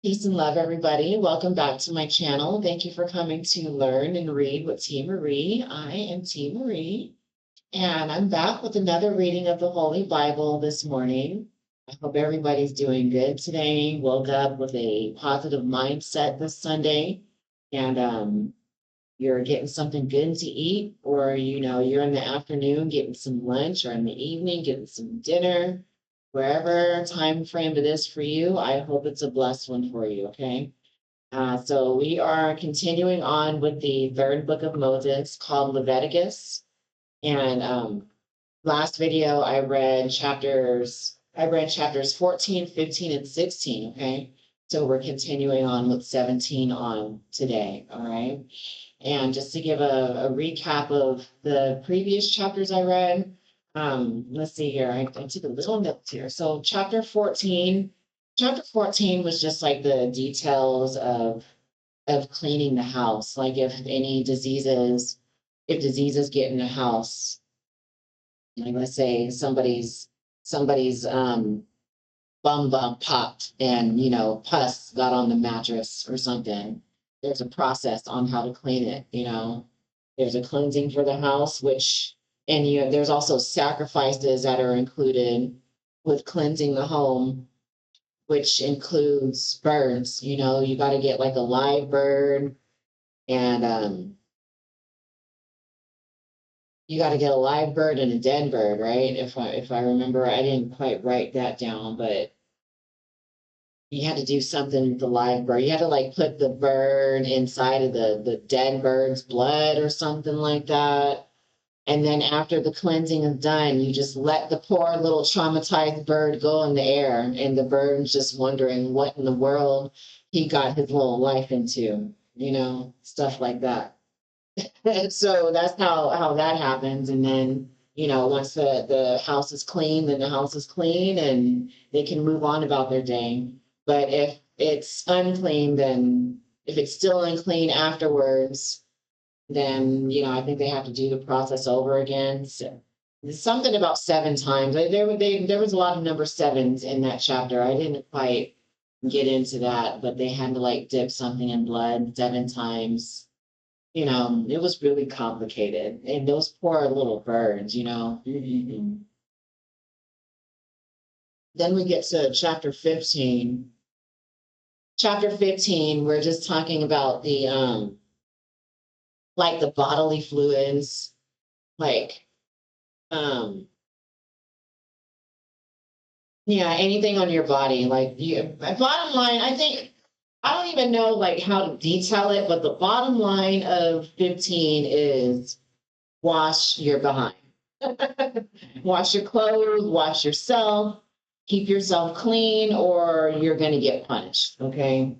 Peace and love, everybody. Welcome back to my channel. Thank you for coming to learn and read with T. Marie. I am T. Marie, and I'm back with another reading of the Holy Bible this morning. I hope everybody's doing good today. Woke up with a positive mindset this Sunday, and you're getting something good to eat, or you're in the afternoon getting some lunch, or in the evening getting some dinner. Wherever time frame it is for you, I hope it's a blessed one for you. Okay. So we are continuing on with the third book of Moses called Leviticus. And last video I read chapters 14, 15, and 16. Okay. So we're continuing on with 17 on today. All right. And just to give a recap of the previous chapters I read, let's see here. I took a little notes here. So chapter 14 was just like the details of cleaning the house. Like if diseases get in the house, like let's say somebody's bum popped and pus got on the mattress or something. There's a process on how to clean it. There's a cleansing for the house, there's also sacrifices that are included with cleansing the home, which includes birds. You got to get like a live bird, and you got to get a live bird and a dead bird, right? If I remember, I didn't quite write that down, but you had to do something with the live bird. You had to like put the bird inside of the dead bird's blood or something like that. And then after the cleansing is done, you just let the poor little traumatized bird go in the air. And the bird's just wondering what in the world he got his little life into, stuff like that. So that's how that happens. And then, once the house is clean, then the house is clean and they can move on about their day. But if it's unclean, then if it's still unclean afterwards, then I think they have to do the process over again. So there's something about 7 times. There was a lot of number sevens in that chapter. I didn't quite get into that, but they had to like dip something in blood 7 times. It was really complicated. And those poor little birds. Then we get to chapter 15. Chapter 15, we're just talking about the like the bodily fluids, like um yeah, anything on your body. Like bottom line, I don't even know like how to detail it, but the bottom line of 15 is wash your behind. Wash your clothes, wash yourself, keep yourself clean, or you're going to get punished. Okay.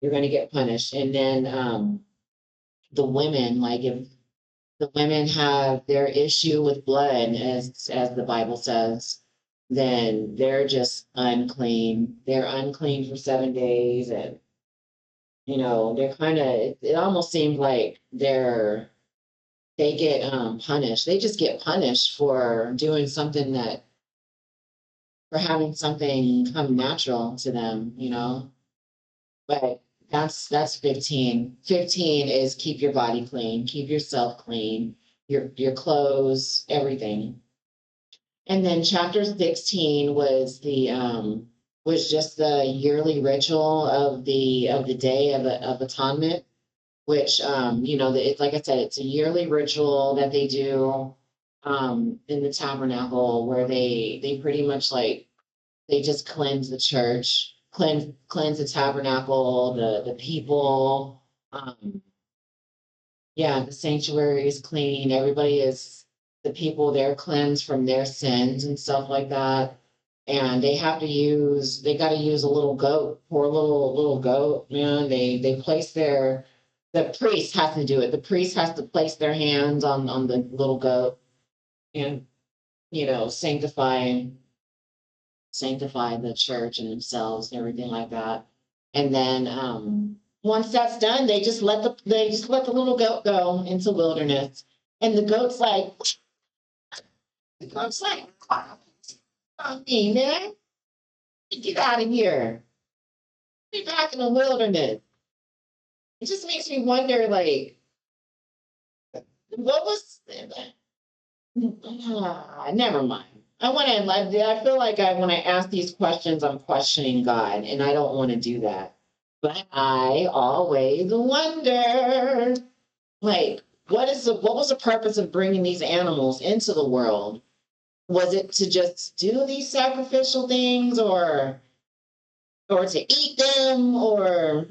You're going to get punished. And then the women, like if the women have their issue with blood, as the Bible says, then they're just unclean. They're unclean for 7 days. And, they're kind of, it almost seems like they get punished. They just get punished for doing something for having something come natural to them. But that's 15. 15 is keep your body clean, keep yourself clean, your clothes, everything. And then chapter 16 was just the yearly ritual of the day of atonement, which it's like I said, it's a yearly ritual that they do in the tabernacle where they pretty much like they just cleanse the church, cleanse the tabernacle, the people. Yeah, the sanctuary is clean. The people there cleansed from their sins and stuff like that. And they got to use a little goat, poor little goat, man. They place the priest has to do it. The priest has to place their hands on the little goat and, sanctify the church and themselves and everything like that. And then once that's done, they just let the little goat go into wilderness. And the goat's like, "Oh, me, man, get out of here. Be back in the wilderness. It just makes me wonder, like, what was? Never mind. I feel like when I ask these questions, I'm questioning God, and I don't want to do that. But I always wonder, like, what was the purpose of bringing these animals into the world? Was it to just do these sacrificial things, or to eat them, or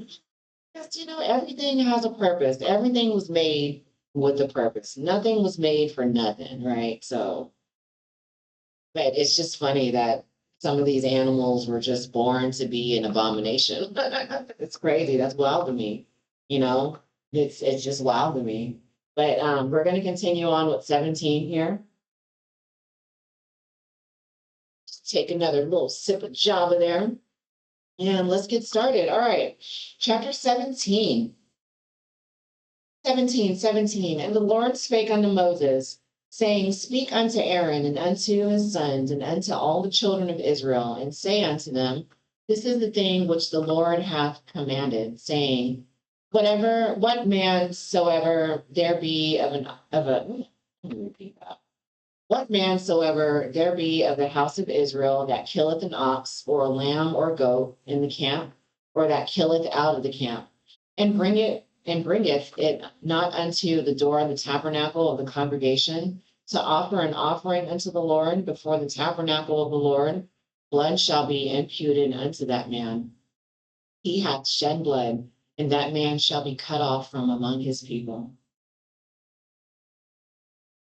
just, everything has a purpose. Everything was made with a purpose. Nothing was made for nothing, right? So, but it's just funny that some of these animals were just born to be an abomination. It's crazy. That's wild to me. You know, it's just wild to me. But we're going to continue on with 17 here. Just take another little sip of Java there. And let's get started. All right. Chapter 17. 17. And the Lord spake unto Moses, saying, Speak unto Aaron and unto his sons and unto all the children of Israel, and say unto them, This is the thing which the Lord hath commanded, saying, what man soever there be let me repeat that. What man soever there be of the house of Israel that killeth an ox or a lamb or goat in the camp, or that killeth out of the camp, and bringeth it not unto the door of the tabernacle of the congregation to offer an offering unto the Lord before the tabernacle of the Lord, blood shall be imputed unto that man. He hath shed blood, and that man shall be cut off from among his people.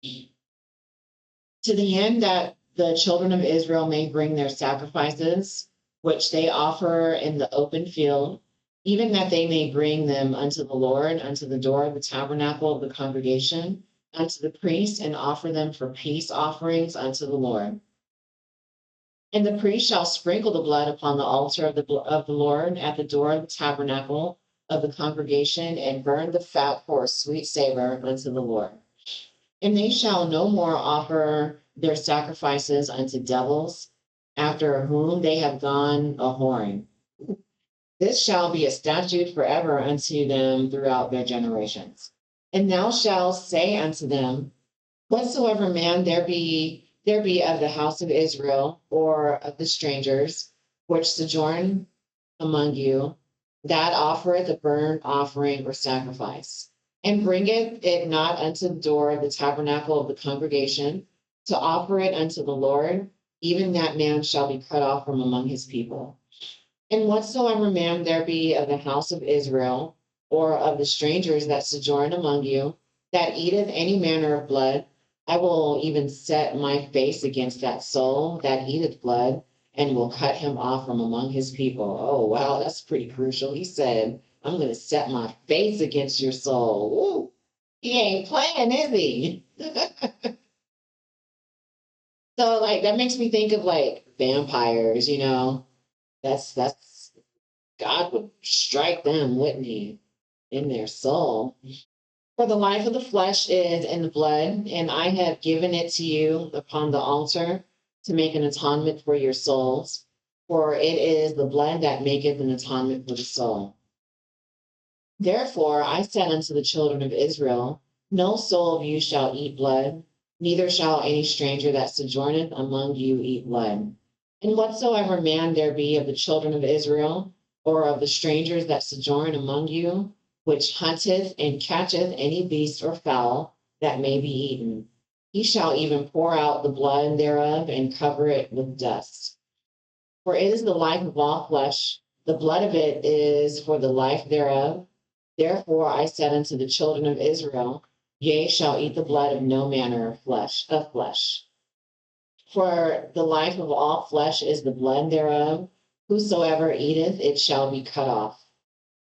To the end that the children of Israel may bring their sacrifices, which they offer in the open field, even that they may bring them unto the Lord, unto the door of the tabernacle of the congregation, unto the priest, and offer them for peace offerings unto the Lord. And the priest shall sprinkle the blood upon the altar of the Lord at the door of the tabernacle of the congregation, and burn the fat for a sweet savor unto the Lord. And they shall no more offer their sacrifices unto devils, after whom they have gone a whoring. This shall be a statute forever unto them throughout their generations. And thou shalt say unto them, Whatsoever man there be of the house of Israel, or of the strangers which sojourn among you, that offereth a burnt offering or sacrifice, and bringeth it not unto the door of the tabernacle of the congregation, to offer it unto the Lord, even that man shall be cut off from among his people. And whatsoever man there be of the house of Israel, or of the strangers that sojourn among you, that eateth any manner of blood, I will even set my face against that soul that eateth blood, and will cut him off from among his people. Oh, wow, that's pretty crucial. He said, I'm going to set my face against your soul. Ooh, he ain't playing, is he? So, like, that makes me think of, like, vampires, That's God would strike them, wouldn't he, in their soul? For the life of the flesh is in the blood, and I have given it to you upon the altar to make an atonement for your souls. For it is the blood that maketh an atonement for the soul. Therefore I said unto the children of Israel, No soul of you shall eat blood, neither shall any stranger that sojourneth among you eat blood. And whatsoever man there be of the children of Israel, or of the strangers that sojourn among you, which hunteth and catcheth any beast or fowl that may be eaten, he shall even pour out the blood thereof and cover it with dust. For it is the life of all flesh, the blood of it is for the life thereof. Therefore I said unto the children of Israel, Ye shall eat the blood of no manner of flesh. For the life of all flesh is the blood thereof. Whosoever eateth it shall be cut off.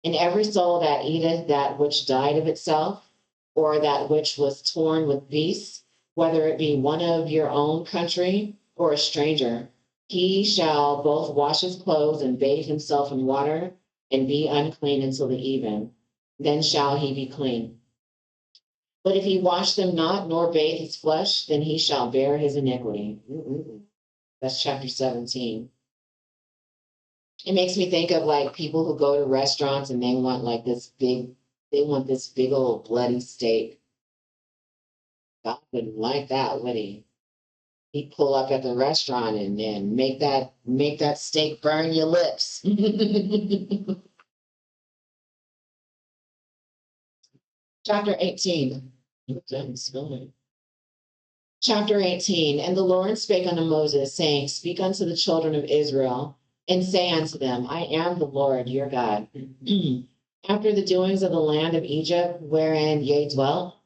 And every soul that eateth that which died of itself, or that which was torn with beasts, whether it be one of your own country or a stranger, he shall both wash his clothes and bathe himself in water, and be unclean until the even. Then shall he be clean. But if he wash them not, nor bathe his flesh, then he shall bear his iniquity. That's chapter 17. It makes me think of like people who go to restaurants and they want like they want this big old bloody steak. God wouldn't like that, would he? He'd pull up at the restaurant and then make that steak burn your lips. Chapter 18. Oops, I'm spilling. Chapter 18. And the Lord spake unto Moses, saying, Speak unto the children of Israel, and say unto them, I am the Lord your God. After the doings of the land of Egypt, wherein ye dwelt,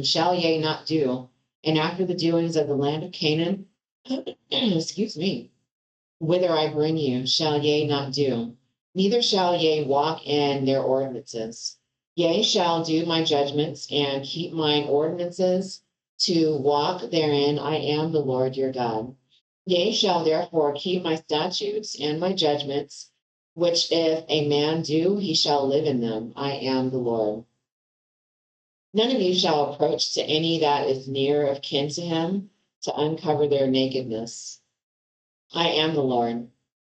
shall ye not do, and after the doings of the land of Canaan, excuse me, whither I bring you, shall ye not do, neither shall ye walk in their ordinances. Ye shall do my judgments and keep mine ordinances to walk therein. I am the Lord your God. Ye shall therefore keep my statutes and my judgments, which if a man do, he shall live in them. I am the Lord. None of you shall approach to any that is near of kin to him to uncover their nakedness. I am the Lord.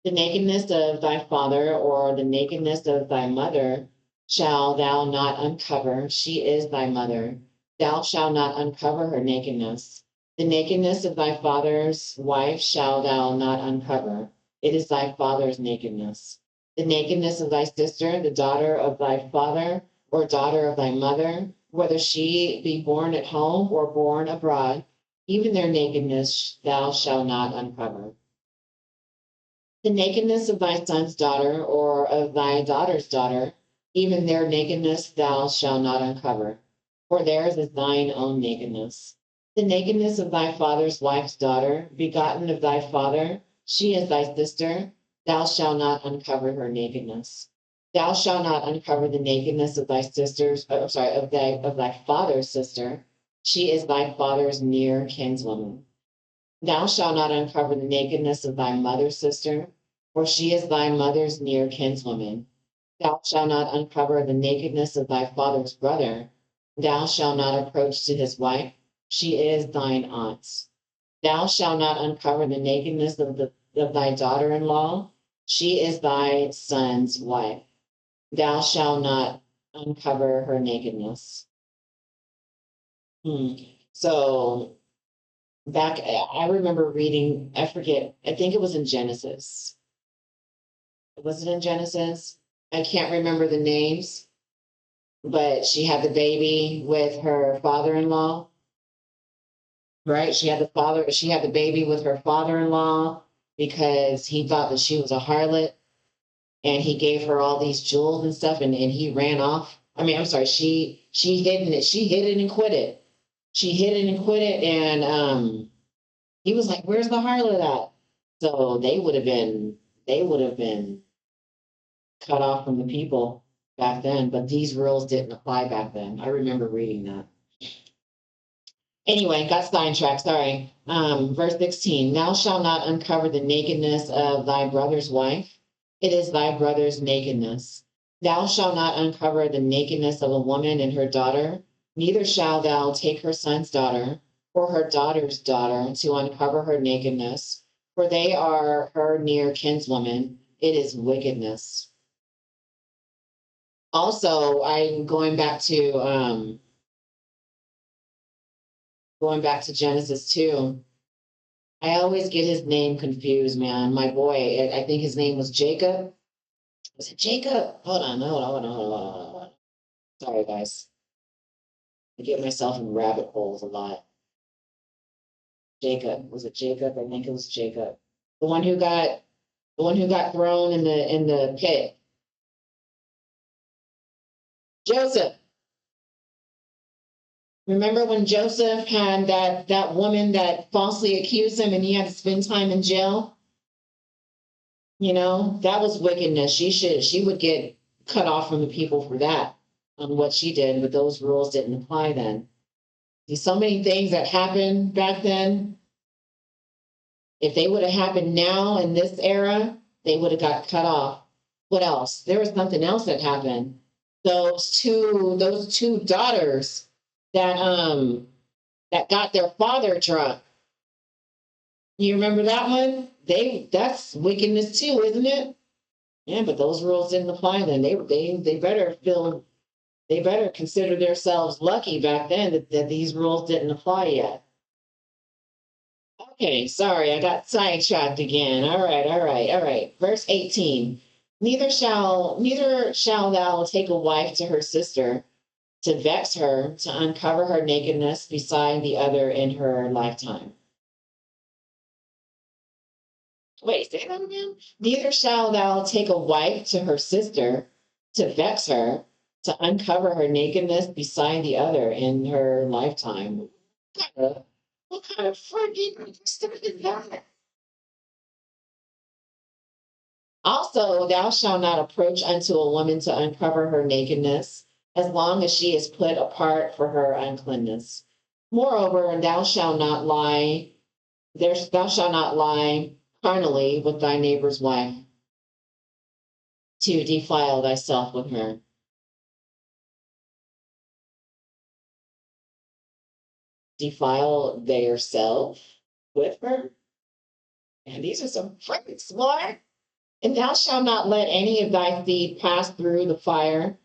The nakedness of thy father or the nakedness of thy mother shall thou not uncover. She is thy mother. Thou shalt not uncover her nakedness. The nakedness of thy father's wife shall thou not uncover. It is thy father's nakedness. The nakedness of thy sister, the daughter of thy father or daughter of thy mother, whether she be born at home or born abroad, even their nakedness thou shalt not uncover. The nakedness of thy son's daughter or of thy daughter's daughter, even their nakedness thou shalt not uncover, for theirs is thine own nakedness. The nakedness of thy father's wife's daughter, begotten of thy father, she is thy sister, thou shalt not uncover her nakedness. Thou shalt not uncover the nakedness of thy sister's, of thy father's sister, she is thy father's near kinswoman. Thou shalt not uncover the nakedness of thy mother's sister, for she is thy mother's near kinswoman. Thou shalt not uncover the nakedness of thy father's brother. Thou shalt not approach to his wife, she is thine aunt's. Thou shalt not uncover the nakedness of thy daughter in law, she is thy son's wife. Thou shalt not uncover her nakedness. So back, I remember reading, I forget, I think it was in Genesis. Was it in Genesis? I can't remember the names, but she had the baby with her father-in-law, right? She had the baby with her father-in-law because he thought that she was a harlot and he gave her all these jewels and stuff and he ran off. I mean, I'm sorry, she hid it and quit it. She hid it and quit it and he was like, "Where's the harlot at?" So they would have been cut off from the people back then, but these rules didn't apply back then. I remember reading that. Anyway, got sidetracked. Sorry. Verse 16: Thou shalt not uncover the nakedness of thy brother's wife. It is thy brother's nakedness. Thou shalt not uncover the nakedness of a woman and her daughter. Neither shalt thou take her son's daughter or her daughter's daughter to uncover her nakedness, for they are her near kinswoman. It is wickedness. Also, I'm going back to Genesis 2. I always get his name confused, man. My boy, I think his name was Jacob. Was it Jacob? Hold on. Sorry, guys. I get myself in rabbit holes a lot. Jacob. Was it Jacob? I think it was Jacob. The one who got thrown in the pit. Joseph. Remember when Joseph had that woman that falsely accused him and he had to spend time in jail? You know, that was wickedness. She would get cut off from the people for that on what she did, but those rules didn't apply then. See, so many things that happened back then, if they would have happened now in this era, they would have got cut off. What else? There was something else that happened. Those two daughters that that got their father drunk. You remember that one? That's wickedness too, isn't it? Yeah, but those rules didn't apply then. They better consider themselves lucky back then that these rules didn't apply yet. Okay, sorry, I got sidetracked again. All right. Verse 18. Neither shall thou take a wife to her sister to vex her, to uncover her nakedness beside the other in her lifetime. Wait, say that again? Neither shall thou take a wife to her sister to vex her, to uncover her nakedness beside the other in her lifetime. What kind of freaking stuff is that? Also, thou shalt not approach unto a woman to uncover her nakedness, as long as she is put apart for her uncleanness. Moreover, thou shalt not lie carnally with thy neighbor's wife to defile thyself with her. Defile theirself with her. And these are some freaks, boy. And thou shalt not let any of thy seed pass through the fire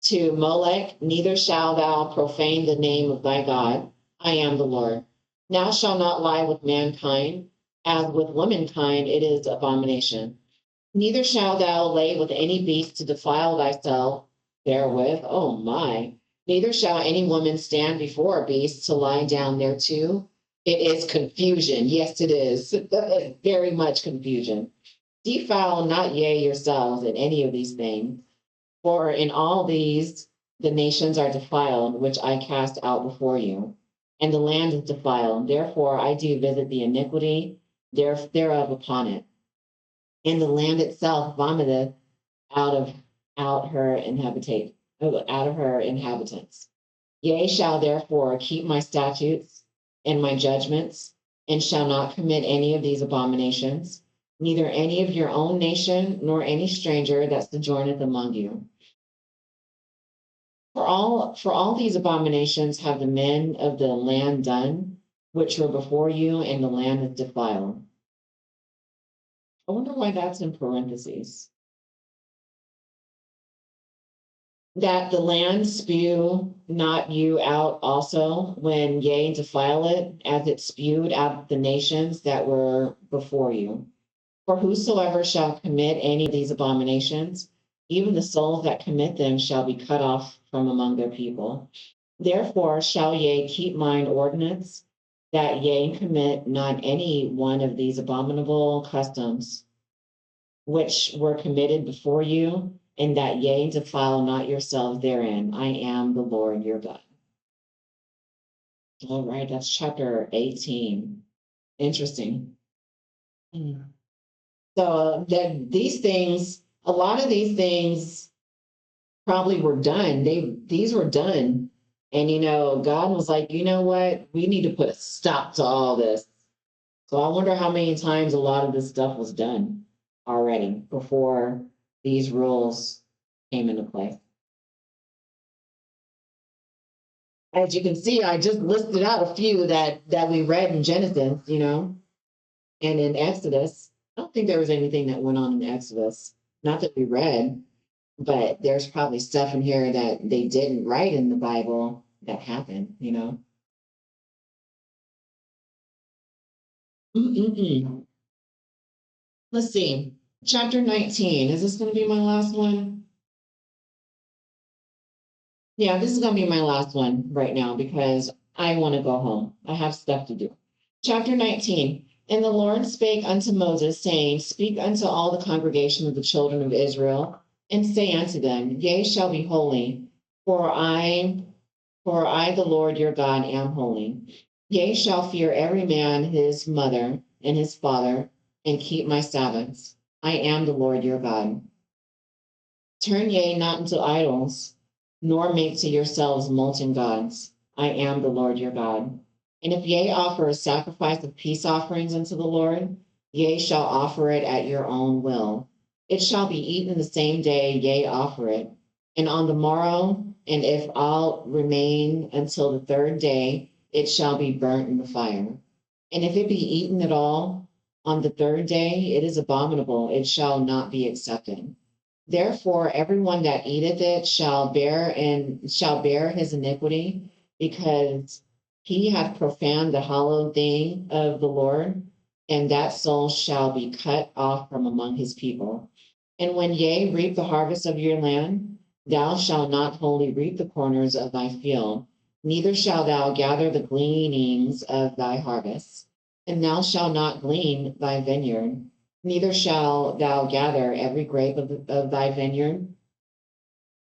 to Molech, neither shalt thou profane the name of thy God. I am the Lord. Thou shalt not lie with mankind, as with womankind it is abomination. Neither shalt thou lay with any beast to defile thyself therewith. Oh my. Neither shall any woman stand before a beast to lie down thereto. It is confusion. Yes, it is. That is very much confusion. Defile not ye yourselves in any of these things, for in all these the nations are defiled, which I cast out before you, and the land is defiled. Therefore I do visit the iniquity thereof upon it, and the land itself vomiteth out of out of her inhabitants. Yea, shall therefore keep my statutes and my judgments, and shall not commit any of these abominations, neither any of your own nation, nor any stranger that sojourneth among you. For all these abominations have the men of the land done, which were before you, and the land is defiled. I wonder why that's in parentheses. That the land spew not you out also, when ye defile it, as it spewed out the nations that were before you. For whosoever shall commit any of these abominations, even the souls that commit them shall be cut off from among their people. Therefore shall ye keep mine ordinance, that ye commit not any one of these abominable customs which were committed before you, and that ye defile not yourselves therein. I am the Lord your God. All right, that's chapter 18. Interesting. So that these things, a lot of these things probably were done. These were done. And God was like, you know what? We need to put a stop to all this. So I wonder how many times a lot of this stuff was done already before these rules came into play. As you can see, I just listed out a few that we read in Genesis, and in Exodus. I don't think there was anything that went on in Exodus, not that we read, but there's probably stuff in here that they didn't write in the Bible that happened. Mm-mm-mm. Let's see. Chapter 19. Is this going to be my last one? Yeah, this is going to be my last one right now because I want to go home. I have stuff to do. Chapter 19. And the Lord spake unto Moses, saying, Speak unto all the congregation of the children of Israel, and say unto them, Ye shall be holy, for I, the Lord your God, am holy. Ye shall fear every man his mother and his father, and keep my Sabbaths. I am the Lord your God. Turn ye not into idols, nor make to yourselves molten gods. I am the Lord your God. And if ye offer a sacrifice of peace offerings unto the Lord, ye shall offer it at your own will. It shall be eaten the same day ye offer it, and on the morrow, and if all remain until the third day, it shall be burnt in the fire. And if it be eaten at all on the third day, it is abominable, it shall not be accepted. Therefore, everyone that eateth it shall bear his iniquity, because he hath profaned the hallowed thing of the Lord, and that soul shall be cut off from among his people. And when ye reap the harvest of your land, thou shalt not wholly reap the corners of thy field, neither shalt thou gather the gleanings of thy harvest, and thou shalt not glean thy vineyard, neither shalt thou gather every grape of thy vineyard.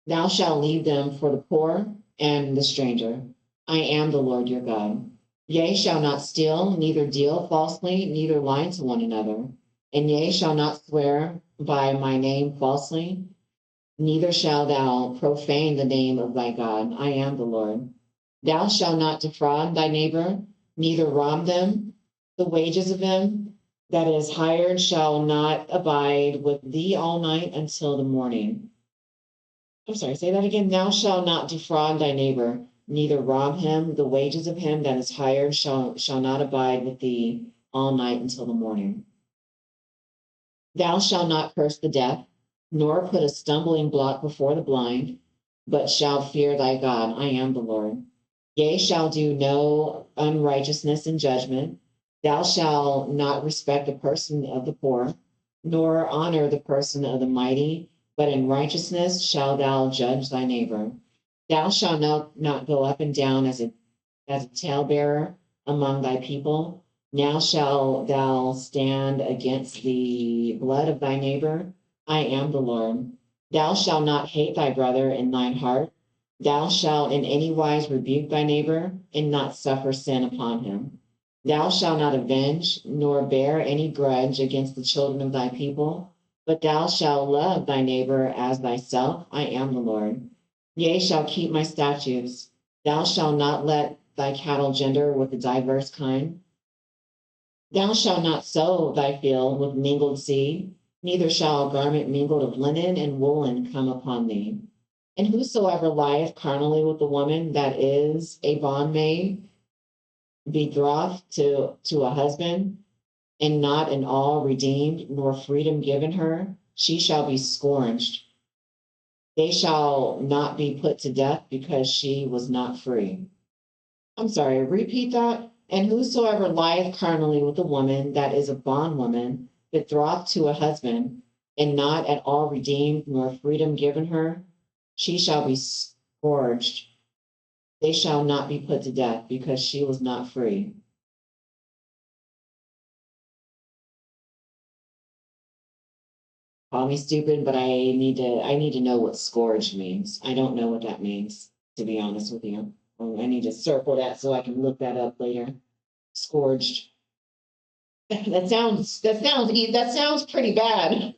Thou shalt leave them for the poor and the stranger. I am the Lord your God. Ye shall not steal, neither deal falsely, neither lie to one another. And ye shall not swear by my name falsely, neither shalt thou profane the name of thy God. I am the Lord. Thou shalt not defraud thy neighbor, neither rob them. The wages of him that is hired shall not abide with thee all night until the morning. I'm sorry, say that again. Thou shalt not defraud thy neighbor, neither rob him. The wages of him that is hired shall not abide with thee all night until the morning. Thou shalt not curse the deaf, nor put a stumbling block before the blind, but shalt fear thy God. I am the Lord. Yea, shall do no unrighteousness in judgment. Thou shalt not respect the person of the poor, nor honor the person of the mighty, but in righteousness shalt thou judge thy neighbor. Thou shalt not go up and down as a talebearer among thy people. Now shalt thou stand against the blood of thy neighbor. I am the Lord. Thou shalt not hate thy brother in thine heart. Thou shalt in any wise rebuke thy neighbor, and not suffer sin upon him. Thou shalt not avenge, nor bear any grudge against the children of thy people, but thou shalt love thy neighbor as thyself. I am the Lord. Yea, shalt keep my statutes. Thou shalt not let thy cattle gender with a diverse kind. Thou shalt not sow thy field with mingled seed, neither shall a garment mingled of linen and woolen come upon thee. And whosoever lieth carnally with a woman that is a bondmaid, betrothed to a husband, and not in all redeemed, nor freedom given her, she shall be scourged. They shall not be put to death because she was not free. I'm sorry, repeat that. And whosoever lieth carnally with a woman that is a bondwoman, betrothed to a husband, and not at all redeemed, nor freedom given her, she shall be scourged. They shall not be put to death because she was not free. Call me stupid, but I need to know what scourged means. I don't know what that means, to be honest with you. I need to circle that so I can look that up later. Scourged. That sounds pretty bad.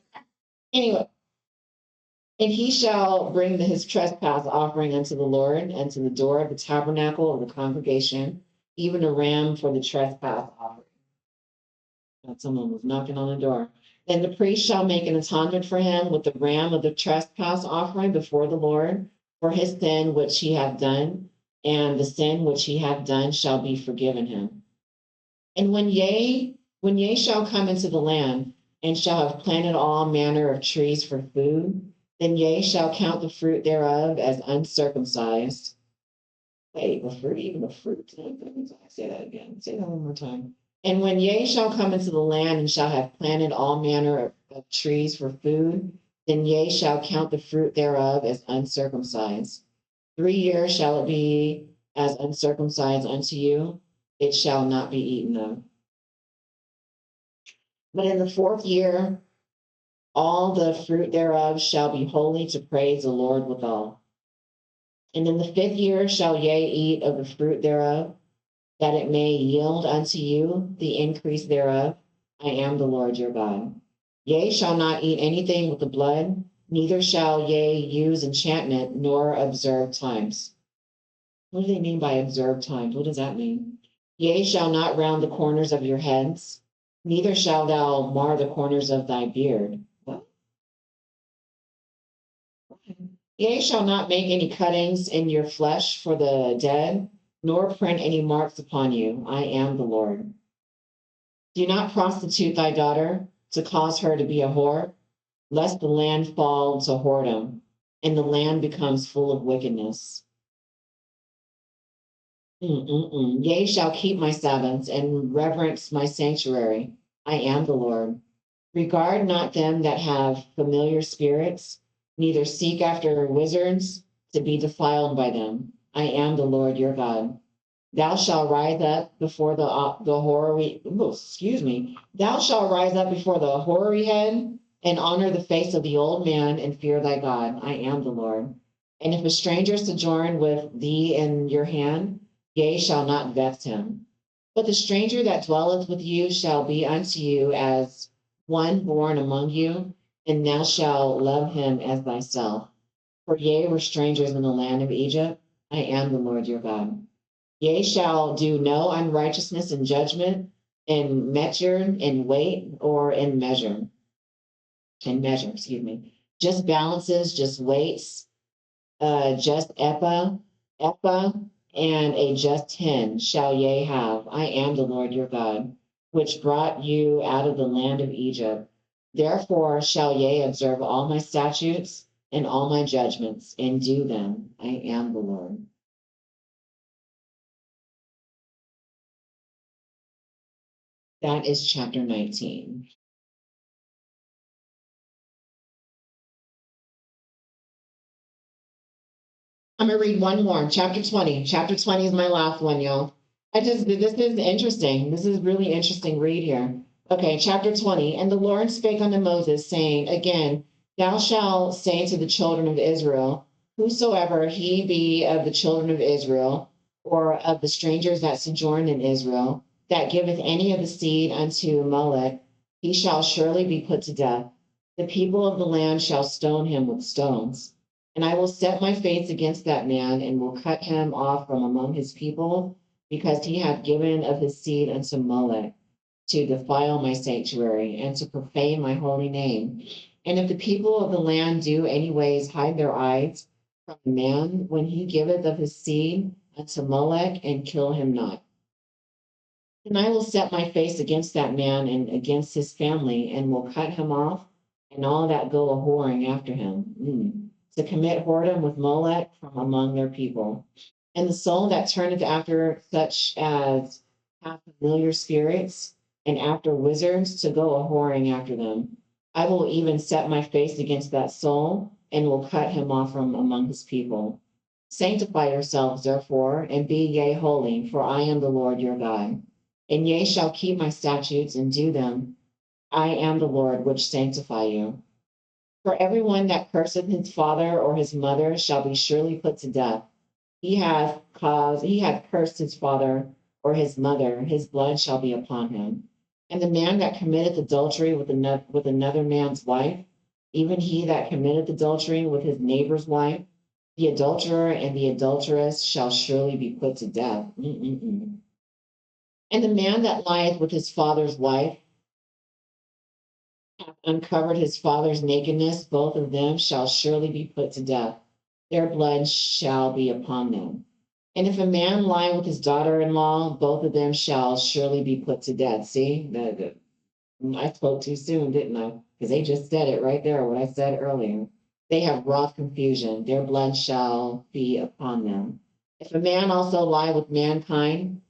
Anyway, and he shall bring his trespass offering unto the Lord, and to the door of the tabernacle of the congregation, even a ram for the trespass offering. That someone was knocking on the door. And the priest shall make an atonement for him with the ram of the trespass offering before the Lord for his sin which he hath done, and the sin which he hath done shall be forgiven him. And when ye shall come into the land, and shall have planted all manner of trees for food, then ye shall count the fruit thereof as uncircumcised. Wait, the fruit, even the fruit. Say that again. Say that one more time. And when ye shall come into the land and shall have planted all manner of trees for food, then ye shall count the fruit thereof as uncircumcised. 3 years shall it be as uncircumcised unto you, it shall not be eaten of. But in the 4th year, all the fruit thereof shall be holy to praise the Lord withal. And in the 5th year shall ye eat of the fruit thereof, that it may yield unto you the increase thereof. I am the Lord your God. Ye shall not eat anything with the blood, neither shall ye use enchantment, nor observe times. What do they mean by observe times? What does that mean? Ye shall not round the corners of your heads, neither shalt thou mar the corners of thy beard. What? Ye shall not make any cuttings in your flesh for the dead, nor print any marks upon you. I am the Lord. Do not prostitute thy daughter to cause her to be a whore, lest the land fall to whoredom, and the land becomes full of wickedness. Yea, shall keep my Sabbaths and reverence my sanctuary. I am the Lord. Regard not them that have familiar spirits, neither seek after wizards to be defiled by them. I am the Lord your God. Thou shalt rise up before the hoary, excuse me. Thou shalt rise up before the hoary head and honor the face of the old man and fear thy God. I am the Lord. And if a stranger sojourn with thee in your hand, yea, shall not vex him. But the stranger that dwelleth with you shall be unto you as one born among you, and thou shalt love him as thyself. For ye were strangers in the land of Egypt. I am the Lord your God. Ye shall do no unrighteousness in judgment, in measure, in weight, or excuse me. Just balances, just weights, just ephah, and a just hin shall ye have. I am the Lord your God, which brought you out of the land of Egypt. Therefore shall ye observe all my statutes and all my judgments, and do them. I am the Lord. That is chapter 19. I'm gonna read one more, chapter 20. Chapter 20 is my last one, y'all. This is interesting. This is really interesting read here. Okay, chapter 20. And the Lord spake unto Moses, saying, again, thou shalt say to the children of Israel, whosoever he be of the children of Israel, or of the strangers that sojourn in Israel, that giveth any of the seed unto Molech, he shall surely be put to death. The people of the land shall stone him with stones. And I will set my face against that man, and will cut him off from among his people, because he hath given of his seed unto Molech, to defile my sanctuary, and to profane my holy name. And if the people of the land do anyways hide their eyes from the man, when he giveth of his seed unto Molech, and kill him not. And I will set my face against that man and against his family, and will cut him off, and all that go a whoring after him, to commit whoredom with Molech from among their people. And the soul that turneth after such as have familiar spirits, and after wizards, to go a whoring after them, I will even set my face against that soul, and will cut him off from among his people. Sanctify yourselves, therefore, and be ye holy, for I am the Lord your God. And ye shall keep my statutes and do them. I am the Lord which sanctify you. For everyone that curseth his father or his mother shall be surely put to death. He hath cursed his father or his mother, his blood shall be upon him. And the man that committeth adultery with another man's wife, even he that committeth adultery with his neighbor's wife, the adulterer and the adulteress shall surely be put to death. And the man that lieth with his father's wife hath uncovered his father's nakedness, both of them shall surely be put to death. Their blood shall be upon them. And if a man lie with his daughter-in-law, both of them shall surely be put to death. See, I spoke too soon, didn't I? Because they just said it right there, what I said earlier. They have wrought confusion. Their blood shall be upon them. If a man also lie with mankind,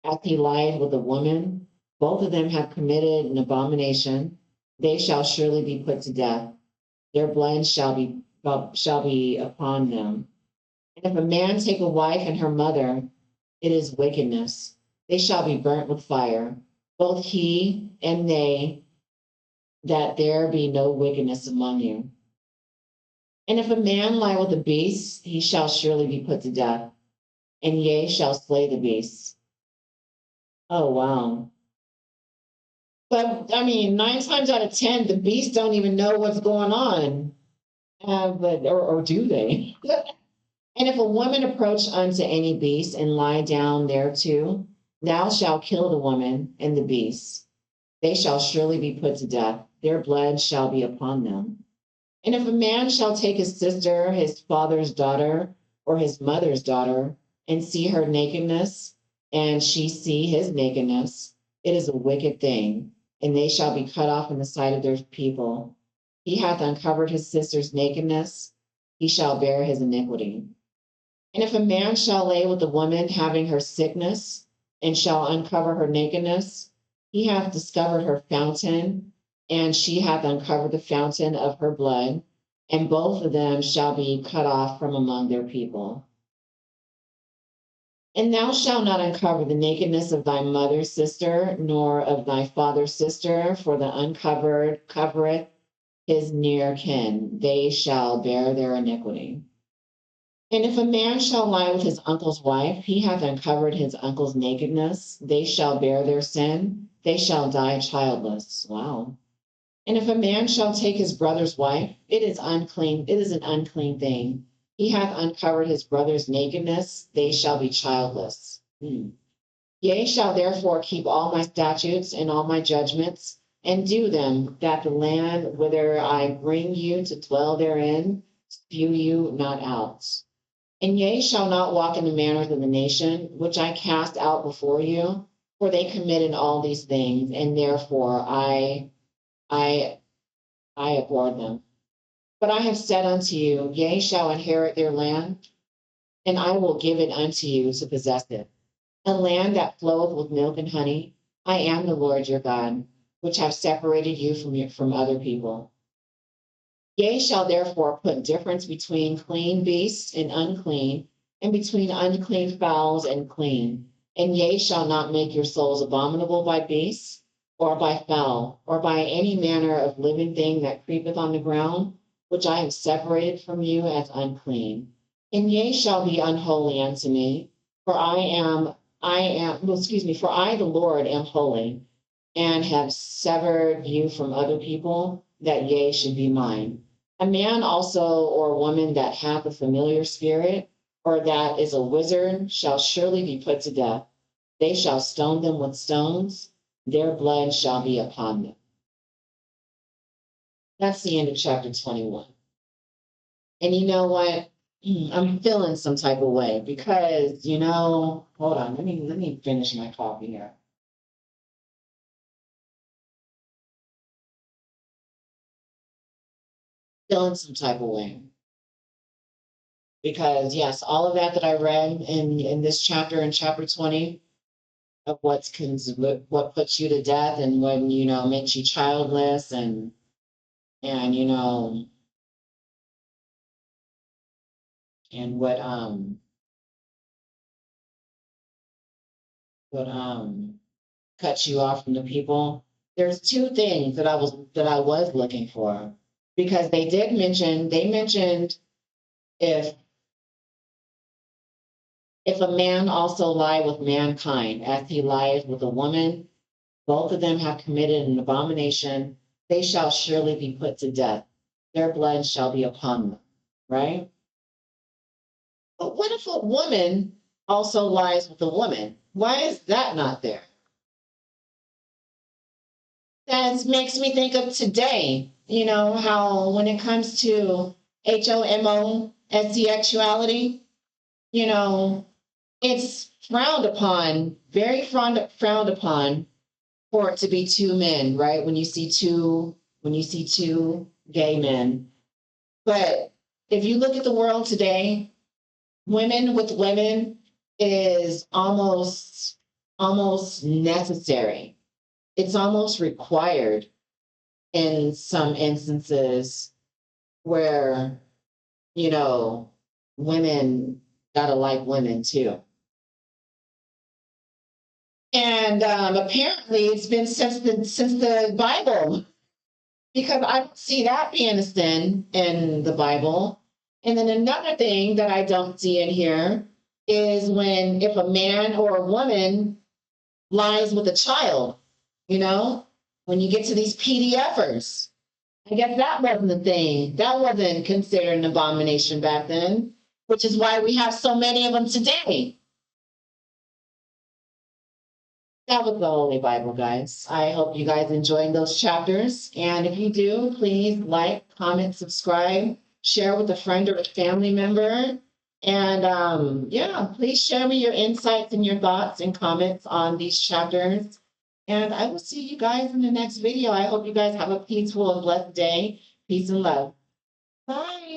as he lied with a woman, both of them have committed an abomination. They shall surely be put to death. Their blood shall be upon them. And if a man take a wife and her mother, it is wickedness. They shall be burnt with fire, both he and they, that there be no wickedness among you. And if a man lie with a beast, he shall surely be put to death, and ye shall slay the beast. Oh, wow. But I mean, 9 times out of 10, the beasts don't even know what's going on. Or do they? And if a woman approach unto any beast and lie down thereto, thou shalt kill the woman and the beast. They shall surely be put to death. Their blood shall be upon them. And if a man shall take his sister, his father's daughter, or his mother's daughter, and see her nakedness, and she see his nakedness, it is a wicked thing, and they shall be cut off in the sight of their people. He hath uncovered his sister's nakedness, he shall bear his iniquity. And if a man shall lay with a woman having her sickness, and shall uncover her nakedness, he hath discovered her fountain, and she hath uncovered the fountain of her blood, and both of them shall be cut off from among their people. And thou shalt not uncover the nakedness of thy mother's sister, nor of thy father's sister, for the uncovered covereth his near kin, they shall bear their iniquity. And if a man shall lie with his uncle's wife, he hath uncovered his uncle's nakedness, they shall bear their sin, they shall die childless. Wow. And if a man shall take his brother's wife, it is unclean, it is an unclean thing. He hath uncovered his brother's nakedness, they shall be childless. Yea, shall therefore keep all my statutes and all my judgments, and do them, that the land whither I bring you to dwell therein spew you not out. And ye shall not walk in the manners of the nation, which I cast out before you, for they committed all these things, and therefore I abhor them. But I have said unto you, ye shall inherit their land, and I will give it unto you to possess it, a land that floweth with milk and honey. I am the Lord your God, which have separated you from other people. Ye shall therefore put difference between clean beasts and between unclean fowls and clean. And ye shall not make your souls abominable by beasts, or by fowl, or by any manner of living thing that creepeth on the ground, which I have separated from you as unclean. And ye shall be unholy unto me, for for I, the Lord, am holy, and have severed you from other people, that ye should be mine. A man also or woman that hath a familiar spirit, or that is a wizard, shall surely be put to death. They shall stone them with stones, their blood shall be upon them. That's the end of chapter 21. And you know what? I'm feeling some type of way because, hold on, let me finish my coffee here. Feeling some type of way. Because yes, all of that I read in this chapter, in chapter 20, of what puts you to death, and when makes you childless, and and what cuts you off from the people. There's two things that I was looking for, because they mentioned if a man also lie with mankind as he lies with a woman, both of them have committed an abomination, they shall surely be put to death. Their blood shall be upon them, right? But what if a woman also lies with a woman? Why is that not there? That makes me think of today, how when it comes to homosexuality, it's frowned upon, very frowned upon, for it to be two men, right? When you see two gay men. But if you look at the world today, women with women is almost necessary. It's almost required in some instances where, you know, women gotta like women too. And apparently it's been since the Bible, because I don't see that being a sin in the Bible. And then another thing that I don't see in here is if a man or a woman lies with a child, when you get to these PDFers, I guess that wasn't a thing. That wasn't considered an abomination back then, which is why we have so many of them today. That was the Holy Bible, guys. I hope you guys enjoying those chapters. And if you do, please like, comment, subscribe, share with a friend or a family member. And yeah, please share me your insights and your thoughts and comments on these chapters. And I will see you guys in the next video. I hope you guys have a peaceful and blessed day. Peace and love. Bye.